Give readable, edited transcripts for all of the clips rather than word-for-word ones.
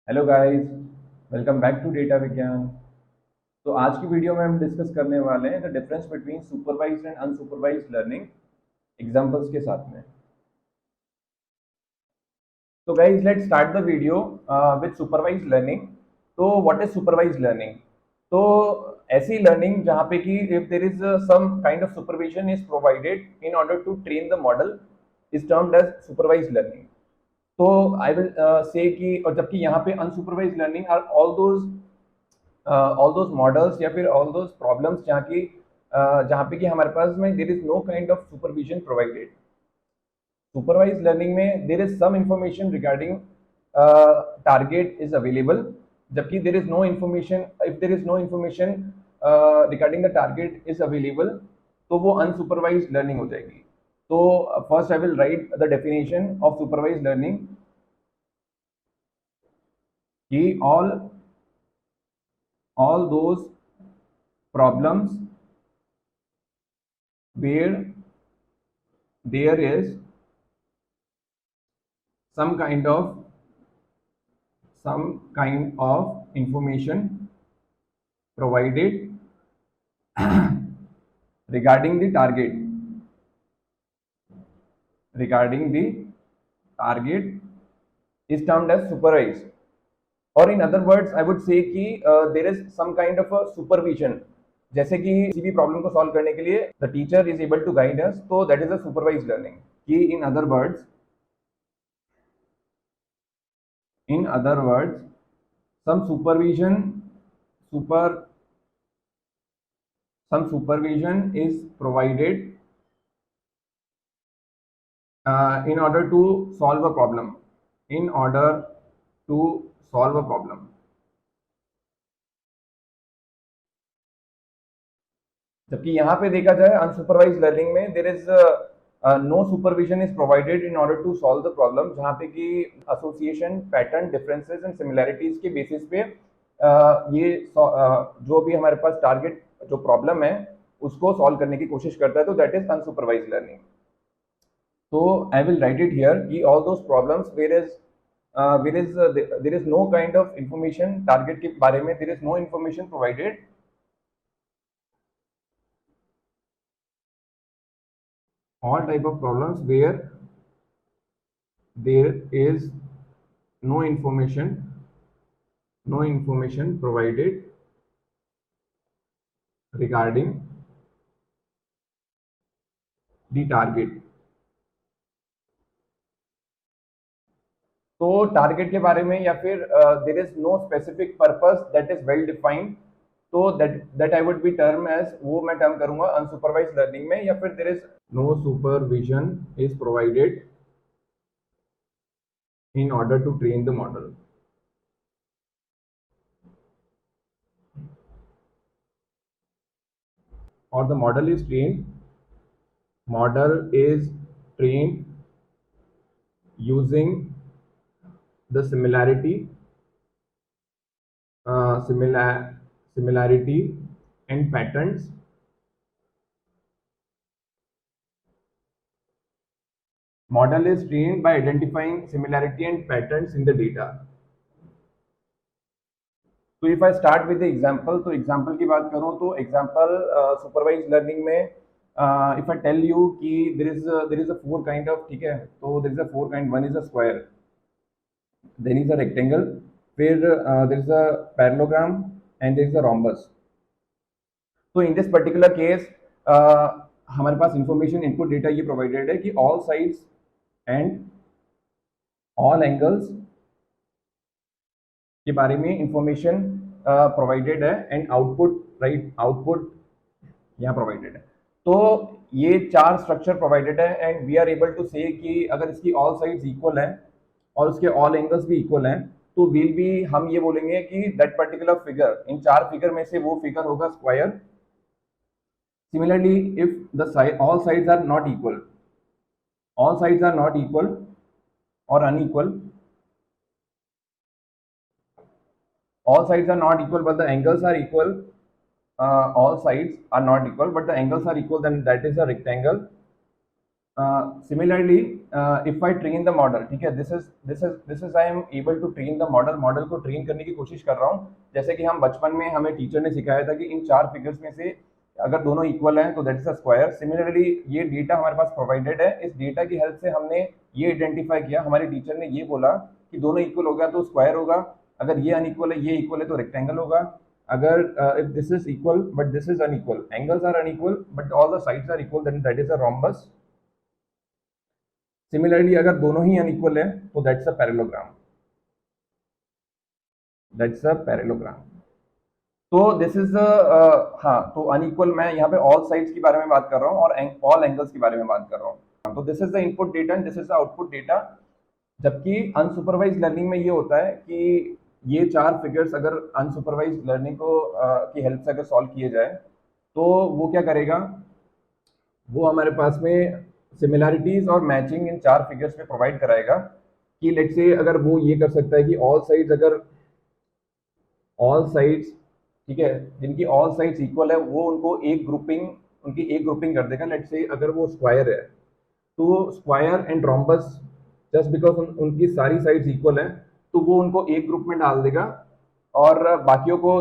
Hello guys, welcome back to Data Vigyan. तो आज की वीडियो में हम डिस्कस करने वाले हैं the difference between supervised and unsupervised learning examples के साथ में। तो guys let's start the video with supervised learning. तो व्हाट इज सुपरवाइज्ड लर्निंग? तो ऐसी लर्निंग जहाँ पे कि if there is some kind of supervision is provided in order to train the model is termed as supervised learning. तो I will say कि और जबकि यहाँ पे unsupervised learning are all those models या फिर ऑल दोज प्रॉब्लम्स जहाँ पे कि हमारे पास में there is no kind of supervision provided. Supervised learning में there is some information regarding target is available, जबकि there is no information, if there is no information regarding the target is available तो वो unsupervised learning हो जाएगी। तो first I will write the definition of supervised learning कि all those problems where there is some kind of information provided regarding the target regarding the target is termed as supervised, और in other words I would say कि there is some kind of a supervision. जैसे कि किसी भी problem को solve करने के लिए the teacher is able to guide us, तो that is a supervised learning. कि in other words some supervision super some supervision is provided in order to solve a problem, in order to solve a problem। जबकि यहाँ पे देखा जाए unsupervised learning में there is no supervision is provided in order to solve the problem, जहाँ पे कि association pattern differences and similarities के बेसिस पे जो भी हमारे पास टारगेट जो प्रॉब्लम है उसको सॉल्व करने की कोशिश करता है, तो दैट इज अनसुपरवाइज लर्निंग। तो I will write it here कि all those problems there is no kind of information target के बारे में, there is no information provided all type of problems where there is no information provided regarding the target। तो target के बारे में या फिर there is no specific purpose that is well defined, तो that I would be term as, वो मैं term करूंगा अनसुपरवाइज लर्निंग में। या फिर there is no supervision is provided in order to train the model, or the model is trained using the similarity and patterns model is trained by identifying similarity and patterns in the data। तो if I start with the example, तो example की बात करूं तो example supervised learning में if I tell you कि there is a four kind of, ठीक है, तो there is a four kind, one is a square, then is a rectangle, फिर there is a parallelogram and there is a rhombus. तो in this particular case हमारे पास information input data ये provided है कि all sides and all angles के बारे में इंफॉर्मेशन प्रोवाइडेड है, एंड आउटपुट, राइट, आउटपुट यहाँ प्रोवाइडेड है। तो ये चार स्ट्रक्चर प्रोवाइडेड है and we are able to say कि अगर इसकी ऑल साइड्स इक्वल हैं और उसके ऑल एंगल्स भी इक्वल हैं, तो विल बी, हम ये बोलेंगे कि दैट पर्टिकुलर फिगर, इन चार फिगर में से वो फिगर होगा square. Similarly if the all sides are not equal, all sides are not equal or unequal, all sides are not equal but the angles are equal, all sides are not equal but the angles are equal, then that is a rectangle। Similarly, if I train the model, ठीक है, this is I am able to train the model को train करने की कोशिश कर रहा हूँ। जैसे कि हम बचपन में हमें टीचर ने सिखाया था कि इन चार फिगर्स में से अगर दोनों इक्वल हैं तो that is a square. Similarly ये डेटा हमारे पास प्रोवाइडेड है, इस डेटा की हेल्प से हमने ये आइडेंटिफाई किया, हमारे टीचर ने ये बोला कि दोनों इक्वल होगा तो स्क्वायर होगा, अगर ये अनइक्वल है, ये इक्वल है तो रेक्टेंगल होगा, अगर if this is equal but this is unequal, angles are unequal but all the sides are equal, then that is a rhombus. Similarly अगर दोनों ही अनइक्वल है तो that's a parallelogram, that's a parallelogram. तो this is हाँ, तो unequal मैं यहाँ पे ऑल साइड्स के बारे में बात कर रहा हूँ और ऑल एंगल्स के बारे में बात कर रहा हूँ। तो this is the input data and this is the output data. जबकि अनसुपरवाइज लर्निंग में ये होता है कि ये चार फिगर्स अगर अनसुपरवाइज लर्निंग को की हेल्प से अगर सॉल्व किए जाए तो वो क्या करेगा, वो हमारे पास में सिमिलैरिटीज और मैचिंग इन चार फिगर्स में प्रोवाइड कराएगा। कि लेट्स से अगर वो ये कर सकता है कि ऑल साइड्स, ठीक है, जिनकी ऑल साइड्स इक्वल है वो उनको उनकी एक ग्रुपिंग कर देगा। लेट्स से अगर वो स्क्वायर है तो square and rhombus, just because उनकी सारी साइड्स इक्वल हैं तो वो उनको एक ग्रुप में डाल देगा और बाकियों को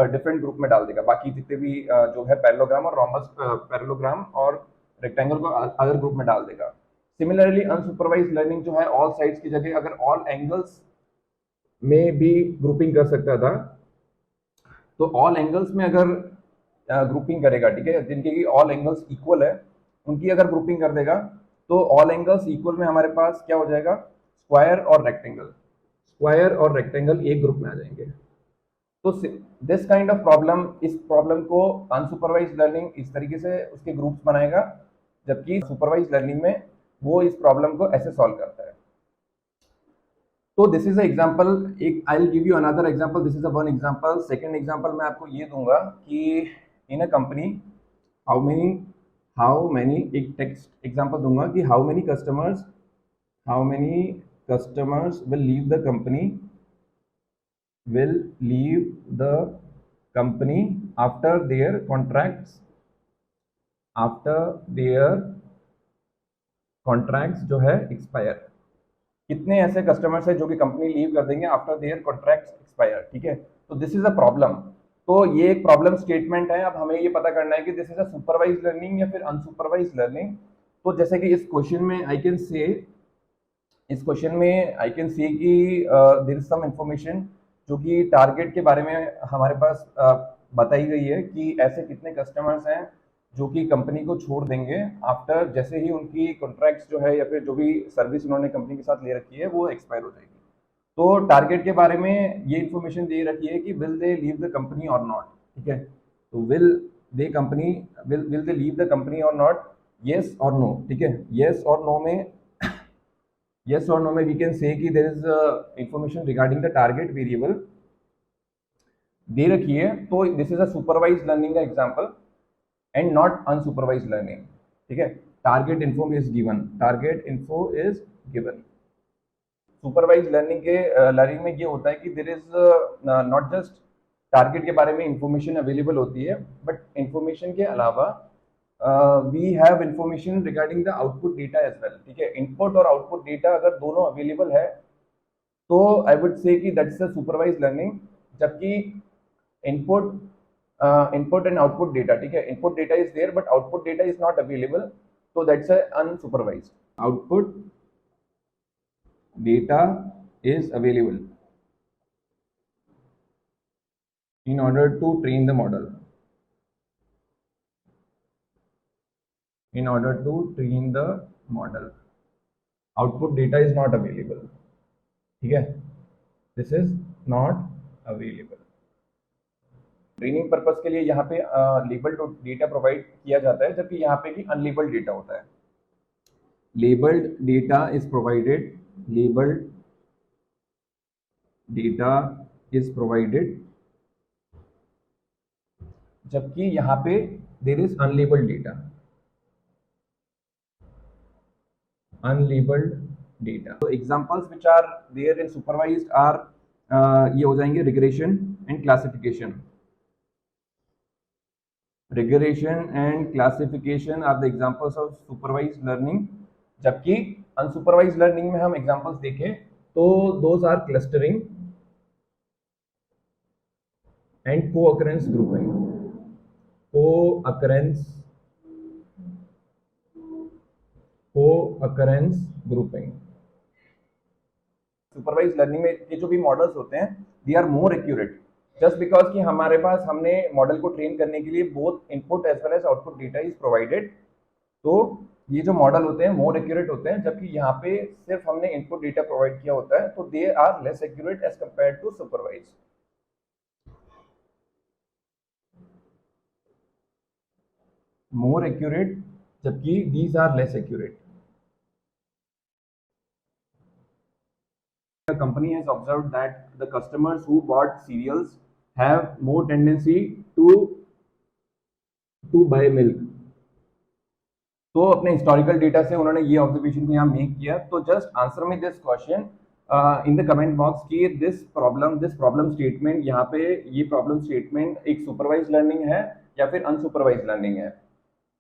डिफरेंट ग्रुप में डाल देगा। बाकी जितने भी जो है पैरेललोग्राम और रोम्बस, पैरेललोग्राम और रेक्टेंगल को अदर ग्रुप में डाल देगा। सिमिलरली अनसुपरवाइज लर्निंग जो है ऑल साइड्स की जगह अगर ऑल एंगल्स में भी ग्रुपिंग कर सकता था, तो ऑल एंगल्स में अगर ग्रुपिंग करेगा, ठीक है, जिनके की ऑल एंगल्स इक्वल है उनकी अगर ग्रुपिंग कर देगा तो ऑल एंगल्स इक्वल में हमारे पास क्या हो जाएगा, स्क्वायर और रेक्टेंगल, स्क्वायर और रेक्टेंगल एक ग्रुप में आ जाएंगे। तो दिस काइंड ऑफ प्रॉब्लम, इस प्रॉब्लम को अनसुपरवाइज लर्निंग इस तरीके से उसके ग्रुप्स बनाएगा, जबकि सुपरवाइज लर्निंग में वो इस प्रॉब्लम को ऐसे सॉल्व करता है। तो दिस इज अ एग्जांपल, एक I will give you another example, this is a one example. Second example मैं आपको ये दूंगा कि इन अ कंपनी हाउ मेनी एक टेक्स्ट एग्जांपल दूंगा कि how many customers will leave the company after their contracts जो है एक्सपायर। कितने ऐसे कस्टमर्स हैं जो कि कंपनी लीव कर देंगे आफ्टर देयर कॉन्ट्रैक्ट्स एक्सपायर, ठीक है। तो दिस इज अ प्रॉब्लम, तो ये एक प्रॉब्लम स्टेटमेंट है। अब हमें ये पता करना है कि this is a supervised learning या फिर अनसुपरवाइज लर्निंग। तो जैसे कि इस क्वेश्चन में आई कैन से कि देयर इज सम इंफॉर्मेशन जो कि टारगेट के बारे में हमारे पास बताई गई है कि ऐसे कितने कस्टमर्स हैं जो कि कंपनी को छोड़ देंगे आफ्टर, जैसे ही उनकी कॉन्ट्रैक्ट्स जो है या फिर जो भी सर्विस उन्होंने कंपनी के साथ ले रखी है वो एक्सपायर हो जाएगी। तो टारगेट के बारे में ये इन्फॉर्मेशन दे रखी है कि will they leave the company और नॉट, ठीक है। तो will they leave the company और नॉट, येस और नो, ठीक है। येस और नो में वी कैन से कि there is information regarding the target variable दे रखी है। तो this is a supervised learning का example and not unsupervised learning, ठीक है। Target info is given. Supervised learning में ये होता है कि there is not just target के बारे में इंफॉर्मेशन अवेलेबल होती है, बट इंफॉर्मेशन के अलावा we have information regarding the output data as well, ठीक है। इनपुट और आउटपुट डेटा अगर दोनों अवेलेबल है तो आई वुड से कि दैट्स अ सुपरवाइज लर्निंग। जबकि इनपुट एंड आउटपुट डेटा, ठीक है, input data is there but output data is not available, तो that's a unsupervised. Output data is available in order to train the model, output data is not available, ठीक है, this is not available। Training purpose के लिए यहाँ पे labelled data provide किया जाता है, जबकि यहाँ पे भी अनलेबल्ड डेटा होता है। लेबल्ड डेटा इज प्रोवाइडेड जबकि यहाँ पे देयर इज अनलेबल्ड डेटा। तो examples which are there in supervised are ये हो जाएंगे regression and classification. Regression and classification are the examples of supervised learning, जबकि अनसुपरवाइज्ड लर्निंग में हम एग्जांपल्स देखें तो those are clustering and co-occurrence grouping. Co-occurrence grouping. Supervised learning में के जो भी मॉडल्स होते हैं they are more accurate, just because कि हमारे पास हमने मॉडल को ट्रेन करने के लिए both input as well as output data is provided. तो ये जो मॉडल होते हैं मोर एक्यूरेट होते हैं, जबकि यहाँ पे सिर्फ हमने इनपुट डेटा प्रोवाइड किया होता है, तो they are less accurate as compared to supervised. More accurate, जबकि these are less accurate. The company has observed that the customers who bought cereals have more tendency to buy milk. तो अपने historical data से उन्होंने ये observation यहाँ make किया। तो just answer में this question in the comment box कि दिस प्रॉब्लम स्टेटमेंट, यहाँ पे ये प्रॉब्लम स्टेटमेंट एक सुपरवाइज लर्निंग है या फिर अनसुपरवाइज लर्निंग है।